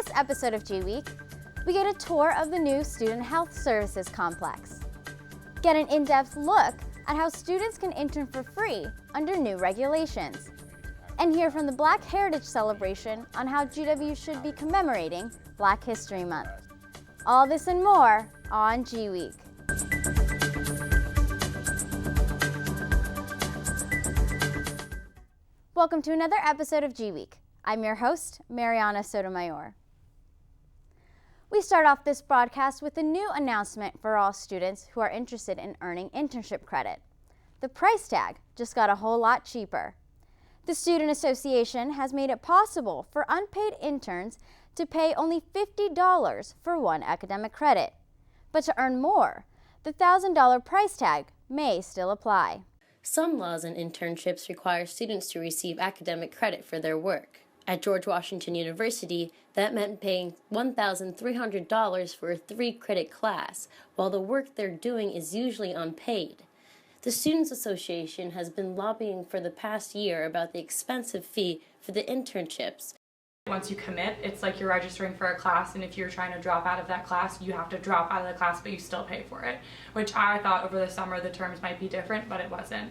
this episode of G-Week, we get a tour of the new Student Health Services Complex. Get an in-depth look at how students can intern for free under new regulations. And hear from the Black Heritage Celebration on how GW should be commemorating Black History Month. All this and more on G-Week. Welcome to another episode of G-Week. I'm your host, Mariana Sotomayor. We start off this broadcast with a new announcement for all students who are interested in earning internship credit. The price tag just got a whole lot cheaper. The Student Association has made it possible for unpaid interns to pay only $50 for one academic credit. But to earn more, the $1,000 price tag may still apply. Some laws and internships require students to receive academic credit for their work. At George Washington University, that meant paying $1,300 for a 3-credit class, while the work they're doing is usually unpaid. The Students Association has been lobbying for the past year about the expensive fee for the internships. Once you commit, it's like you're registering for a class, and if you're trying to drop out of that class, you have to drop out of the class, but you still pay for it, which I thought over the summer the terms might be different, but it wasn't.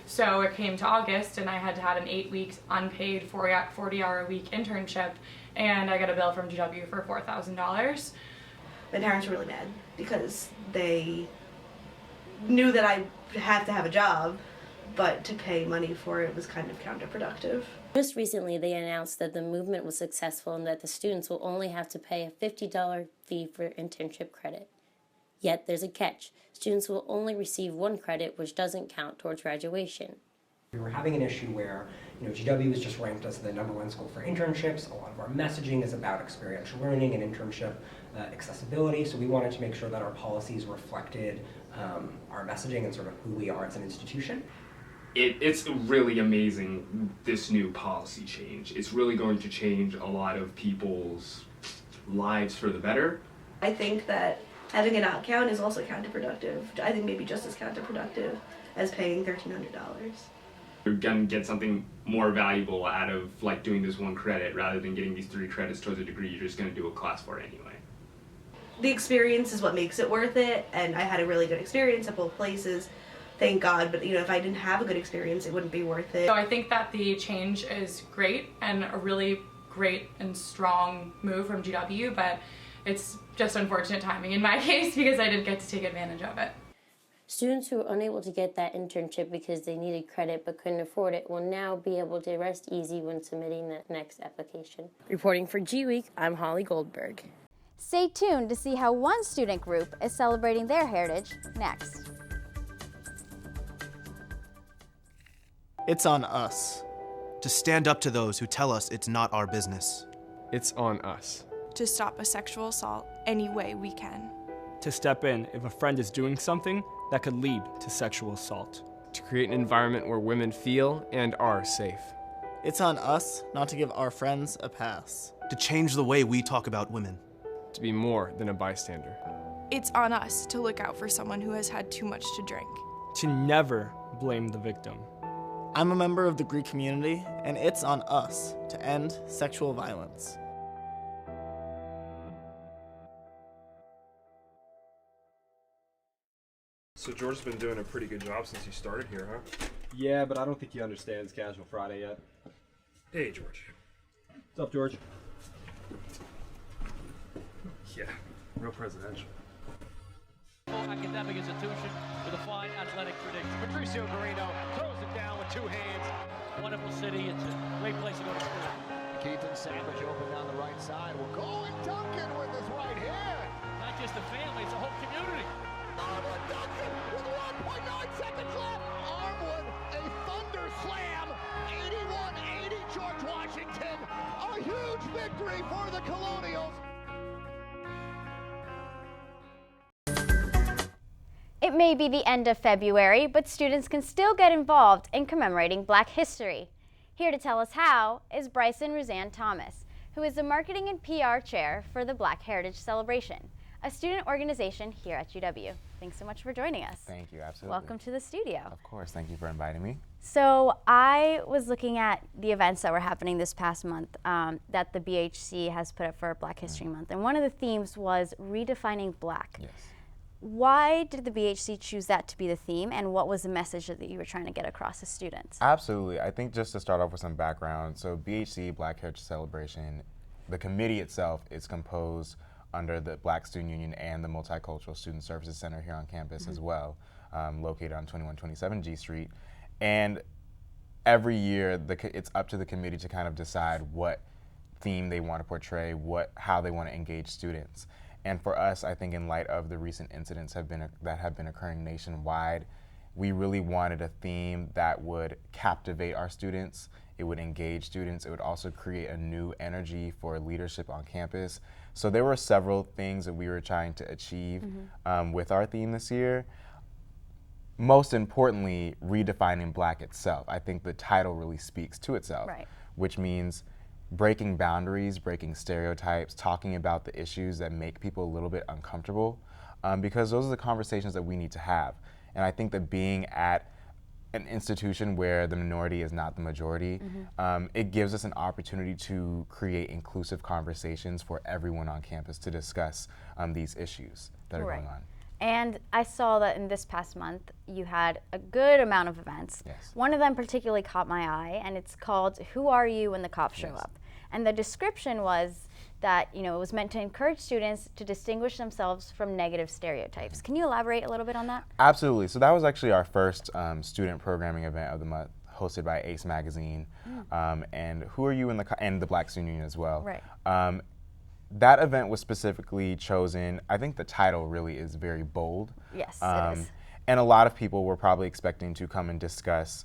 So it came to August, and I had to have an 8-week unpaid 40-hour-a-week internship, and I got a bill from GW for $4,000. My parents were really mad because they knew that I had to have a job, but to pay money for it was kind of counterproductive. Just recently, they announced that the movement was successful and that the students will only have to pay a $50 fee for internship credit. Yet there's a catch. Students will only receive 1 credit, which doesn't count towards graduation. We were having an issue where, GW was just ranked as the #1 school for internships. A lot of our messaging is about experiential learning and internship accessibility, so we wanted to make sure that our policies reflected our messaging and sort of who we are as an institution. It's really amazing, this new policy change. It's really going to change a lot of people's lives for the better. I think that having a not count is also counterproductive. I think maybe just as counterproductive as paying $1,300. You're going to get something more valuable out of doing this 1 credit rather than getting these 3 credits towards a degree you're just going to do a class for anyway. The experience is what makes it worth it, and I had a really good experience at both places. Thank God, but if I didn't have a good experience, it wouldn't be worth it. So I think that the change is great and a really great and strong move from GW, but it's just unfortunate timing in my case because I didn't get to take advantage of it. Students who were unable to get that internship because they needed credit but couldn't afford it will now be able to rest easy when submitting the next application. Reporting for G-Week, I'm Holly Goldberg. Stay tuned to see how one student group is celebrating their heritage next. It's on us to stand up to those who tell us it's not our business. It's on us to stop a sexual assault any way we can. To step in if a friend is doing something that could lead to sexual assault. To create an environment where women feel and are safe. It's on us not to give our friends a pass. To change the way we talk about women. To be more than a bystander. It's on us to look out for someone who has had too much to drink. To never blame the victim. I'm a member of the Gweek community, and it's on us to end sexual violence. So George's been doing a pretty good job since he started here, huh? Yeah, but I don't think he understands Casual Friday yet. Hey, George. What's up, George? Yeah, real presidential. Academic institution with a fine athletic tradition. Patricio Garino throws it down with 2 hands. Wonderful city. It's a great place to go to school. Keaton Savage open down the right side. Will go and Duncan with his right hand. Not just a family, it's a whole community. Armwood Duncan with 1.9 seconds left. Armwood, a thunder slam. 81-80 George Washington. A huge victory for the Colonials. It may be the end of February, but students can still get involved in commemorating Black history. Here to tell us how is Bryson Roseanne Thomas, who is the Marketing and PR Chair for the Black Heritage Celebration, a student organization here at GW. Thanks so much for joining us. Thank you, absolutely. Welcome to the studio. Of course, thank you for inviting me. So I was looking at the events that were happening this past month that the BHC has put up for Black History Month, and one of the themes was redefining Black. Yes. Why did the BHC choose that to be the theme, and what was the message that you were trying to get across to students? Absolutely. I think just to start off with some background, so BHC, Black Heritage Celebration, the committee itself is composed under the Black Student Union and the Multicultural Student Services Center here on campus as well, located on 2127 G Street. And every year, it's up to the committee to kind of decide what theme they want to portray, how they want to engage students. And for us, I think in light of the recent incidents that have been occurring nationwide, we really wanted a theme that would captivate our students, it would engage students, it would also create a new energy for leadership on campus. So there were several things that we were trying to achieve with our theme this year. Most importantly, redefining Black itself. I think the title really speaks to itself, which means breaking boundaries, breaking stereotypes, talking about the issues that make people a little bit uncomfortable, because those are the conversations that we need to have. And I think that being at an institution where the minority is not the majority, it gives us an opportunity to create inclusive conversations for everyone on campus to discuss these issues that are going on. And I saw that in this past month, you had a good amount of events. Yes. One of them particularly caught my eye, and it's called Who Are You When the Cops Show Up? And the description was that, it was meant to encourage students to distinguish themselves from negative stereotypes. Can you elaborate a little bit on that? Absolutely. So that was actually our first student programming event of the month, hosted by Ace Magazine, and Who Are You and the Black Student Union as well. Right. That event was specifically chosen, I think the title really is very bold. Yes, it is. And a lot of people were probably expecting to come and discuss,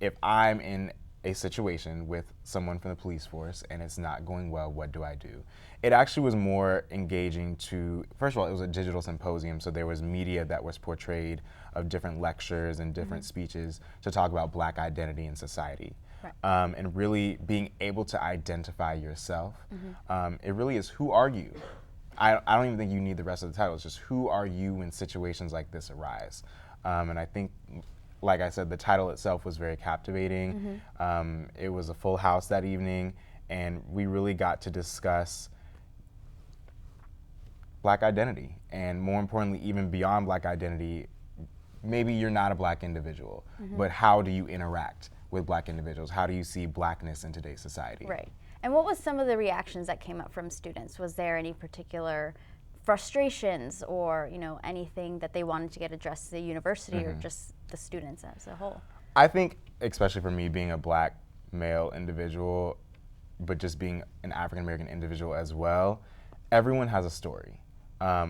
if I'm in a situation with someone from the police force and it's not going well, what do I do? It actually was more engaging first of all, it was a digital symposium, so there was media that was portrayed of different lectures and different speeches to talk about Black identity in society. Right. And really being able to identify yourself. It really is, who are you? I don't even think you need the rest of the title. It's just, who are you when situations like this arise? And I think, like I said, the title itself was very captivating. It was a full house that evening, and we really got to discuss Black identity. And more importantly, even beyond Black identity, maybe you're not a Black individual, but how do you interact with Black individuals? How do you see Blackness in today's society? Right. And what was some of the reactions that came up from students? Was there any particular frustrations or anything that they wanted to get addressed to the university or just the students as a whole? I think, especially for me being a Black male individual, but just being an African American individual as well, everyone has a story,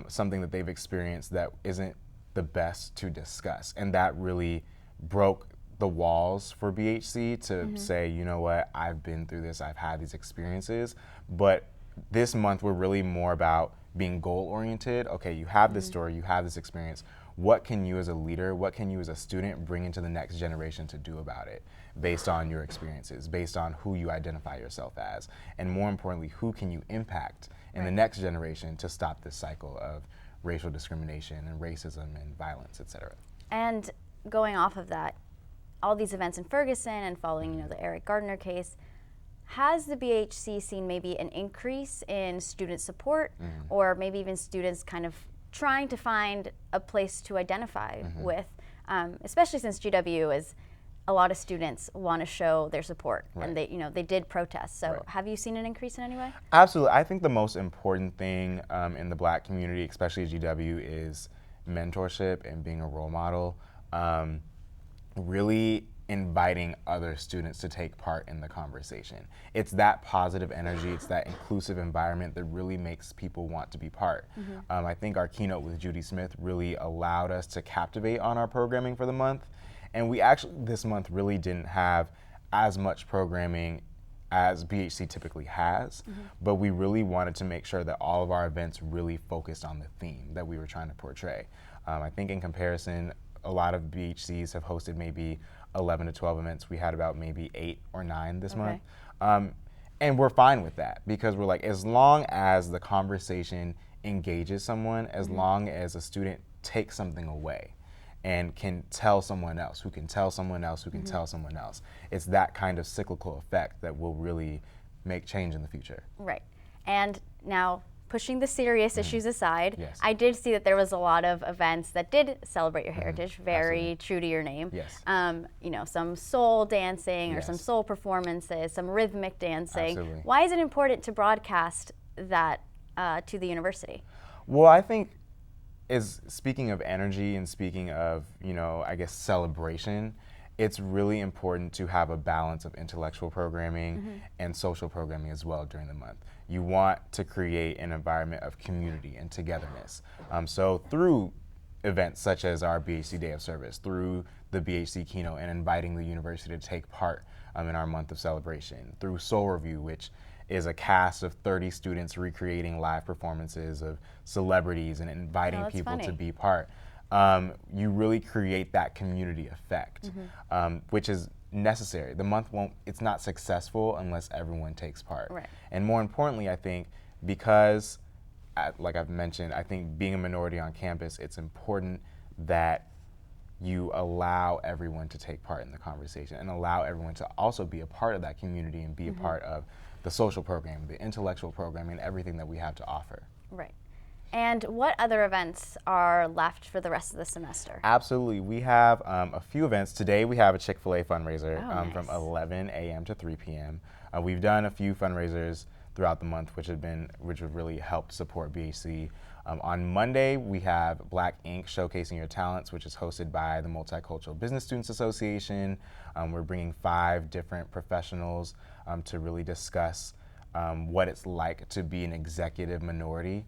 something that they've experienced that isn't the best to discuss, and that really broke the walls for BHC to say, you know what, I've been through this, I've had these experiences, but this month we're really more about being goal-oriented. Okay, you have this story, you have this experience. What can you as a leader, what can you as a student bring into the next generation to do about it based on your experiences, based on who you identify yourself as, and more importantly, who can you impact in the next generation to stop this cycle of racial discrimination and racism and violence, et cetera. And going off of that, all these events in Ferguson and following, the Eric Gardner case, has the BHC seen maybe an increase in student support or maybe even students kind of trying to find a place to identify with, especially since GW is a lot of students want to show their support and they did protest. So have you seen an increase in any way? Absolutely. I think the most important thing in the Black community, especially at GW, is mentorship and being a role model. Really inviting other students to take part in the conversation. It's that positive energy, it's that inclusive environment that really makes people want to be part. I think our keynote with Judy Smith really allowed us to captivate on our programming for the month. And we actually, this month, really didn't have as much programming as BHC typically has, but we really wanted to make sure that all of our events really focused on the theme that we were trying to portray. I think in comparison, a lot of BHCs have hosted maybe 11 to 12 events. We had about maybe 8 or 9 this month. And we're fine with that because we're like, as long as the conversation engages someone, as long as a student take something away and can tell someone else, who can tell someone else, who can tell someone else. It's that kind of cyclical effect that will really make change in the future. Right. And now, pushing the serious issues aside, Yes. I did see that there was a lot of events that did celebrate your heritage, very true to your name. Yes. You know, some soul dancing or some Yes. soul performances, some rhythmic dancing. Absolutely. Why is it important to broadcast that to the university? Well, I think speaking of energy and speaking of, I guess celebration, it's really important to have a balance of intellectual programming and social programming as well during the month. You want to create an environment of community and togetherness. So through events such as our BHC Day of Service, through the BHC Keynote and inviting the university to take part in our month of celebration, through Soul Review, which is a cast of 30 students recreating live performances of celebrities and inviting people to be part. You really create that community effect, which is necessary. The month it's not successful unless everyone takes part. Right. And more importantly, I think because, like I've mentioned, I think being a minority on campus, it's important that you allow everyone to take part in the conversation and allow everyone to also be a part of that community and be a part of the social program, the intellectual program, and everything that we have to offer. Right. And what other events are left for the rest of the semester? Absolutely. We have a few events. Today we have a Chick-fil-A fundraiser from nice. 11 a.m. to 3 p.m. We've done a few fundraisers throughout the month, which have really helped support BHC. On Monday, we have Black Ink Showcasing Your Talents, which is hosted by the Multicultural Business Students Association. We're bringing 5 different professionals to really discuss what it's like to be an executive minority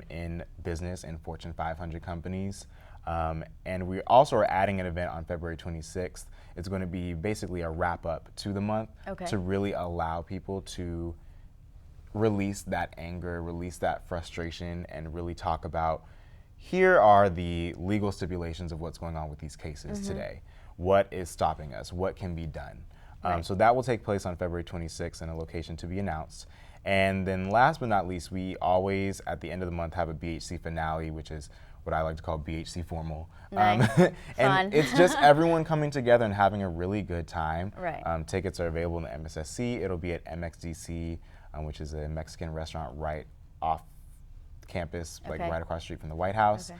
in business in Fortune 500 companies. And we also are adding an event on February 26th. It's going to be basically a wrap-up to the month to really allow people to release that anger, release that frustration, and really talk about, here are the legal stipulations of what's going on with these cases today. What is stopping us? What can be done? So that will take place on February 26th in a location to be announced. And then last but not least, we always, at the end of the month, have a BHC finale, which is what I like to call BHC formal. Nice. And it's just everyone coming together and having a really good time. Right. Tickets are available in the MSSC. It'll be at MXDC, which is a Mexican restaurant right off campus, like right across the street from the White House.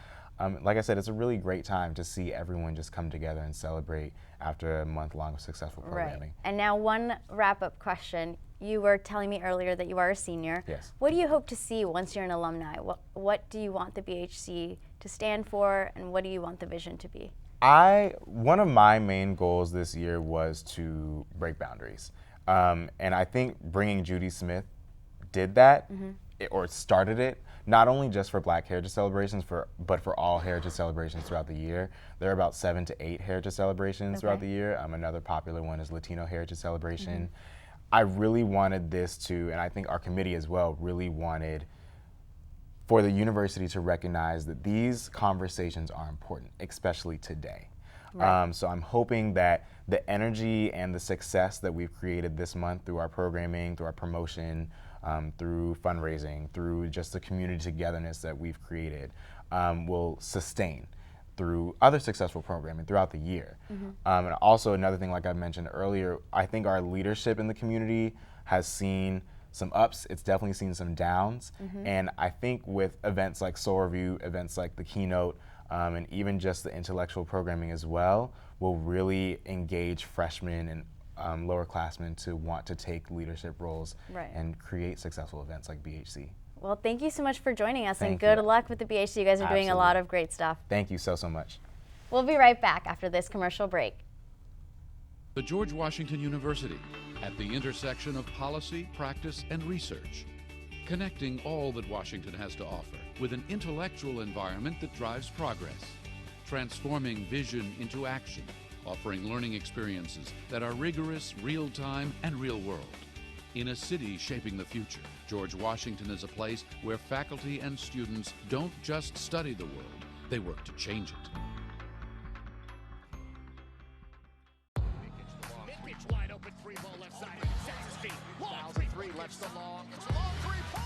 Like I said, it's a really great time to see everyone just come together and celebrate after a month-long of successful programming. Right. And now one wrap-up question. You were telling me earlier that you are a senior. Yes. What do you hope to see once you're an alumni? What do you want the BHC to stand for, and what do you want the vision to be? One of my main goals this year was to break boundaries. And I think bringing Judy Smith did that, or started it, not only just for Black Heritage celebrations, but for all heritage celebrations throughout the year. There are about 7 to 8 heritage celebrations throughout the year. Another popular one is Latino Heritage Celebration. I really wanted this to, and I think our committee as well, really wanted for the university to recognize that these conversations are important, especially today. Right. So I'm hoping that the energy and the success that we've created this month through our programming, through our promotion, through fundraising, through just the community togetherness that we've created, will sustain through other successful programming throughout the year. And also another thing, like I mentioned earlier, I think our leadership in the community has seen some ups, it's definitely seen some downs. And I think with events like Soul Review, events like the Keynote, and even just the intellectual programming as well, will really engage freshmen and lowerclassmen to want to take leadership roles and create successful events like BHC. Well, thank you so much for joining us, and Thank good you. luck with the BHC. You guys are doing a lot of great stuff. Thank you so much. We'll be right back after this commercial break. The George Washington University, at the intersection of policy, practice, and research, connecting all that Washington has to offer with an intellectual environment that drives progress, transforming vision into action, offering learning experiences that are rigorous, real-time, and real-world. In a city shaping the future, George Washington is a place where faculty and students don't just study the world, they work to change it.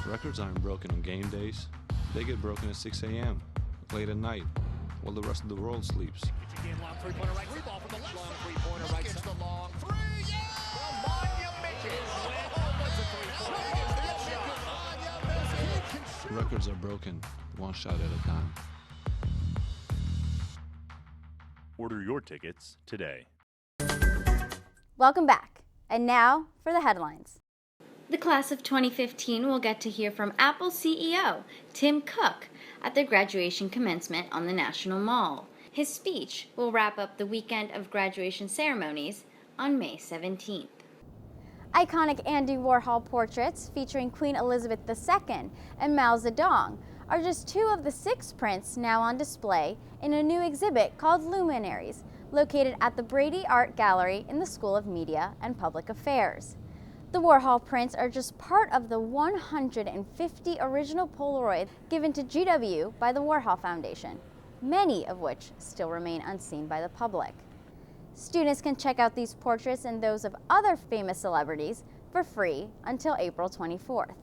Records aren't broken on game days. They get broken at 6 a.m., late at night, while the rest of the world sleeps. Long three-pointer right, free ball from the left side. Long three-pointer right. Gets the long three, yeah! Records are broken, one shot at a time. Order your tickets today. Welcome back. And now for the headlines. The class of 2015 will get to hear from Apple CEO Tim Cook at their graduation commencement on the National Mall. His speech will wrap up the weekend of graduation ceremonies on May 17th. Iconic Andy Warhol portraits featuring Queen Elizabeth II and Mao Zedong are just two of the 6 prints now on display in a new exhibit called Luminaries, located at the Brady Art Gallery in the School of Media and Public Affairs. The Warhol prints are just part of the 150 original Polaroids given to GW by the Warhol Foundation, many of which still remain unseen by the public. Students can check out these portraits and those of other famous celebrities for free until April 24th.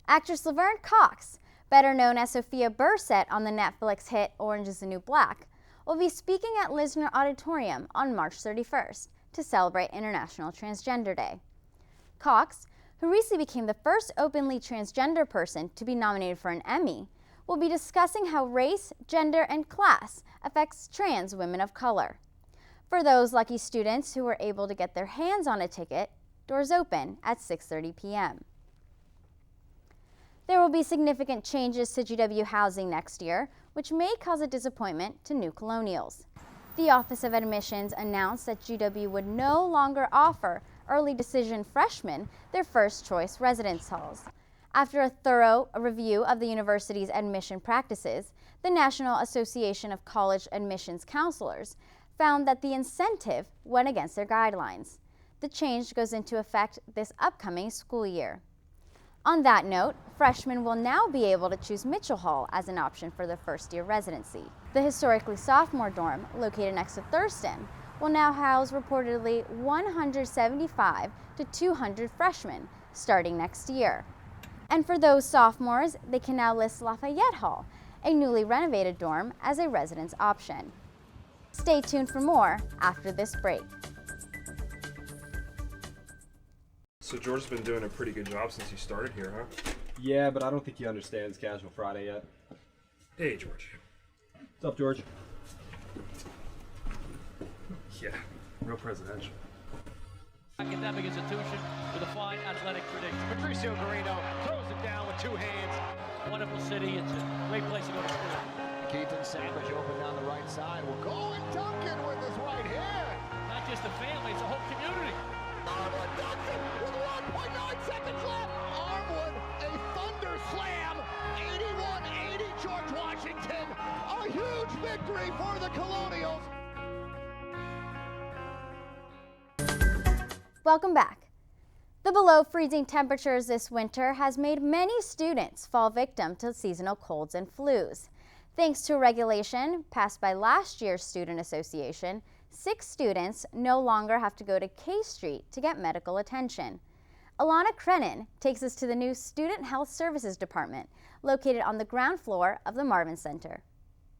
Actress Laverne Cox, better known as Sophia Bursett on the Netflix hit Orange is the New Black, will be speaking at Lisner Auditorium on March 31st to celebrate International Transgender Day. Cox, who recently became the first openly transgender person to be nominated for an Emmy, will be discussing how race, gender, and class affects trans women of color. For those lucky students who were able to get their hands on a ticket, doors open at 6:30 p.m. There will be significant changes to GW housing next year, which may cause a disappointment to new colonials. The Office of Admissions announced that GW would no longer offer early decision freshmen their first choice residence halls. After a thorough review of the university's admission practices, the National Association of College Admissions Counselors found that the incentive went against their guidelines. The change goes into effect this upcoming school year. On that note, freshmen will now be able to choose Mitchell Hall as an option for their first-year residency. The historically sophomore dorm, located next to Thurston, will now house reportedly 175 to 200 freshmen starting next year. And for those sophomores, they can now list Lafayette Hall, a newly renovated dorm, as a residence option. Stay tuned for more after this break. So George's been doing a pretty good job since he started here, huh? Yeah, but I don't think he understands Casual Friday yet. Hey, George. What's up, George? Yeah, real presidential. Academic institution with a fine athletic tradition. Patricio Garino throws it down with 2 hands. Wonderful city. It's a great place to go to school. Keaton Savage open down the right side. Will go and Duncan with his right hand. Not just a family, it's a whole community. Armwood Duncan with 1.9 seconds left. Armwood, a thunder slam. 81-80 George Washington. A huge victory for the Colonials. Welcome back. The below freezing temperatures this winter has made many students fall victim to seasonal colds and flus. Thanks to a regulation passed by last year's Student Association, 6 students no longer have to go to K Street to get medical attention. Alana Crennan takes us to the new Student Health Services Department, located on the ground floor of the Marvin Center.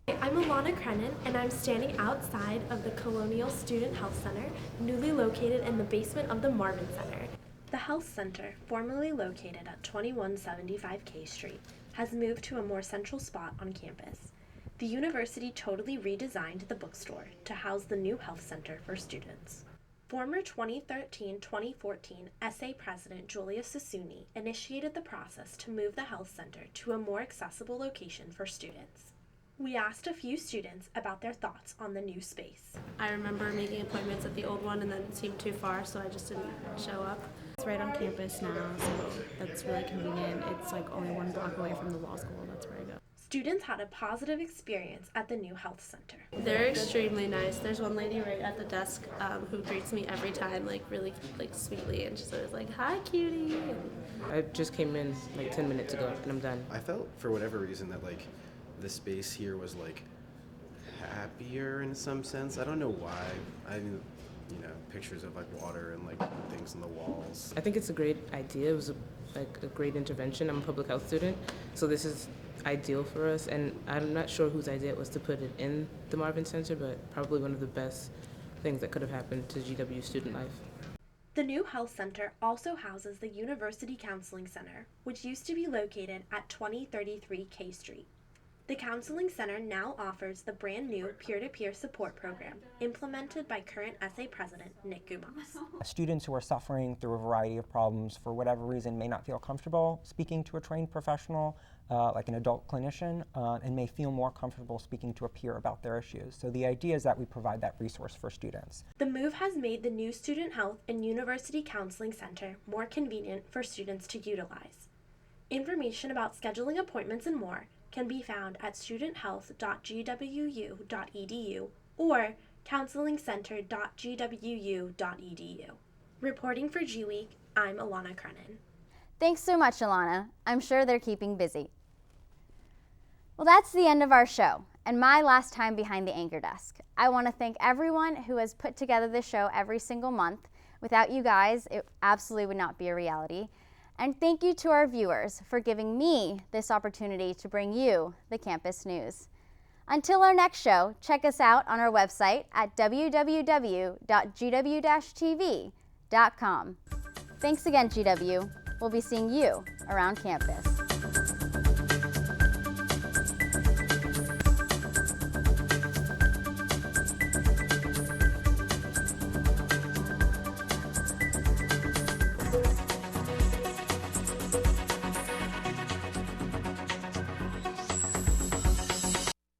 I'm Alana Crennan, and I'm standing outside of the Colonial Student Health Center, newly located in the basement of the Marvin Center. The Health Center, formerly located at 2175 K Street, has moved to a more central spot on campus. The university totally redesigned the bookstore to house the new health center for students. Former 2013-2014 SA President Julia Sassouni initiated the process to move the health center to a more accessible location for students. We asked a few students about their thoughts on the new space. I remember making appointments at the old one and then it seemed too far, so I just didn't show up. It's right on campus now, so that's really convenient. It's like only 1 block away from the law school. That's where I go. Students had a positive experience at the new health center. They're extremely nice. There's one lady right at the desk who greets me every time, really sweetly, and she's always like, "Hi, cutie." I just came in like 10 minutes ago, and I'm done. I felt, for whatever reason, that the space here was happier in some sense. I don't know why. I pictures of water and things on the walls. I think it's a great idea. It was a like a great intervention. I'm a public health student, so this is ideal for us, and I'm not sure whose idea it was to put it in the Marvin Center, but probably one of the best things that could have happened to GW student life. The new health center also houses the University Counseling Center, which used to be located at 2033 K Street. The Counseling Center now offers the brand new peer-to-peer support program implemented by current SA President Nick Gumas. Students who are suffering through a variety of problems for whatever reason may not feel comfortable speaking to a trained professional, like an adult clinician, and may feel more comfortable speaking to a peer about their issues. So the idea is that we provide that resource for students. The move has made the new Student Health and University Counseling Center more convenient for students to utilize. Information about scheduling appointments and more can be found at studenthealth.gwu.edu or counselingcenter.gwu.edu. Reporting for Gweek, I'm Alana Crennan. Thanks so much, Alana. I'm sure they're keeping busy. Well, that's the end of our show and my last time behind the anchor desk. I want to thank everyone who has put together this show every single month. Without you guys, it absolutely would not be a reality. And thank you to our viewers for giving me this opportunity to bring you the campus news. Until our next show, check us out on our website at www.gw-tv.com. Thanks again, GW. We'll be seeing you around campus.